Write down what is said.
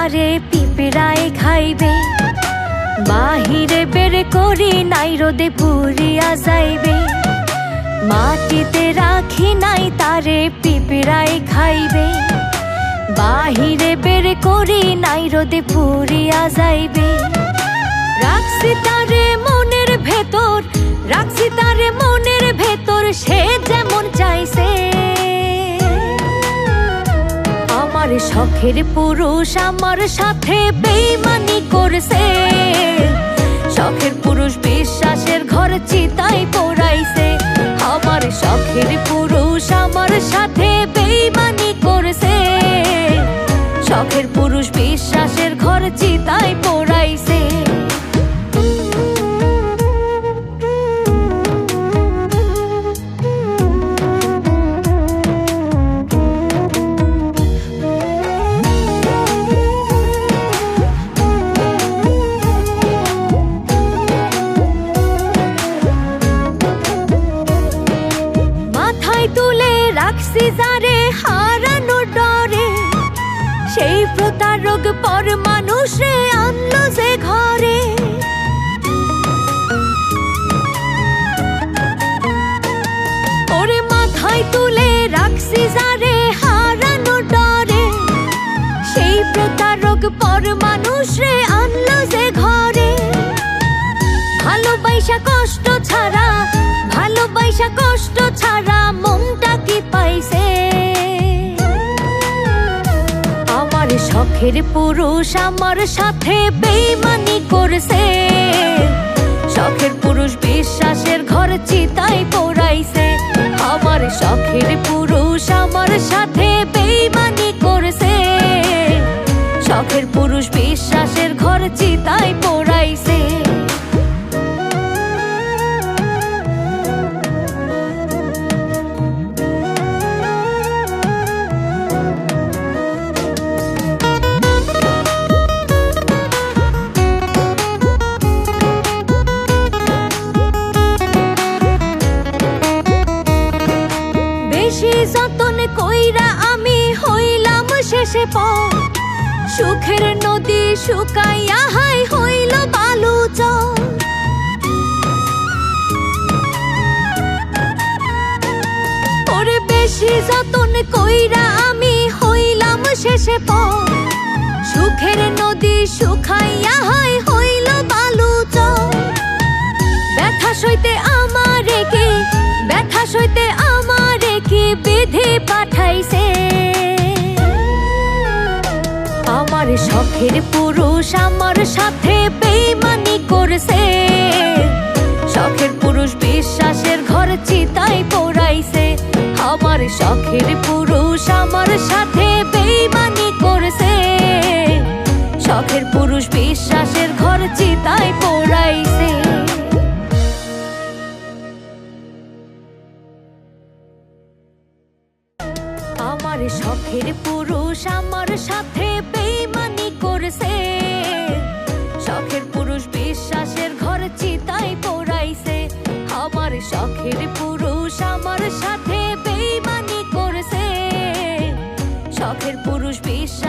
তারে পিঁপড়ায় খাইবে, বাহিরে বের করি নাই রোদে পুড়িয়া যাইবে। মাটিতে রাখি নাই তারে পিঁপড়ায় খাইবে, বাহিরে বের করি নাই রোদে পুড়িয়া যাইবে। রাখছি তারে মনের ভেতর, রাখছি তারে মনের ভেতর, সে যেমন চাইছে। আমার শখের পুরুষ আমার সাথে বেইমানি করছে, শখের পুরুষ বিশ্বাসের ঘর চিতায় পোড়াইছে। আমার শখের পুরুষ আমার সাথে বেইমানি করছে, শখের পুরুষ বিশ্বাসের ঘর চিতায় পোড়াইছে। তুলে রাখছি যারে হারানোর ডরে, সেই প্রতারক পর মানুষে আনলো যে ঘরে। ওরে মাথায় তুলে রাখছি যারে হারানোর ডরে, সেই প্রতারক পর মানুষে আনলো যে ঘরে। ভালোবাসা কষ্ট ছাড়া, ভালোবাসা কষ্ট ছাড়া মনটা কি পাইছে। আমার শখের পুরুষ আমার সাথে বেইমানি করছে, শখের পুরুষ বিশ্বাসের ঘর চিতায় পোড়াইছে। আমার শখের পুরুষ আমার সাথে বেইমানি করছে, শখের পুরুষ বিশ্বাসের ঘর চিতায় পোড়াইছে। বেশি যতন কইরা আমি হইলাম শেষে পর, সুখের নদী শুকাইয়া হাই হইল বালুচর। ওরে বেশি যতন কইরা আমি হইলাম শেষে পর, সুখের নদী শুকাইয়া হাই হইল বালুচর। ব্যথা সইতে আমারে কি, ব্যথা সইতে আমারে কি বিধি পাঠাইছে। আমার শখের পুরুষ আমার সাথে বেইমানি করছে, শখের পুরুষ বিশ্বাসের ঘর চিতায় পোড়াইছে। আমার শখের পুরুষ আমার সাথে বেইমানি করছে, শখের পুরুষ বিশ্বাসের ঘর চিতায় পোড়াইছে। আমার শখের পুরুষ আমার সাথে বেইমানি করছে, শখের পুরুষ বিশ্বাসের ঘর চিতায় পোড়াইছে। আমার শখের পুরুষ আমার সাথে বেইমানি করছে, শখের পুরুষ বিশ্বাস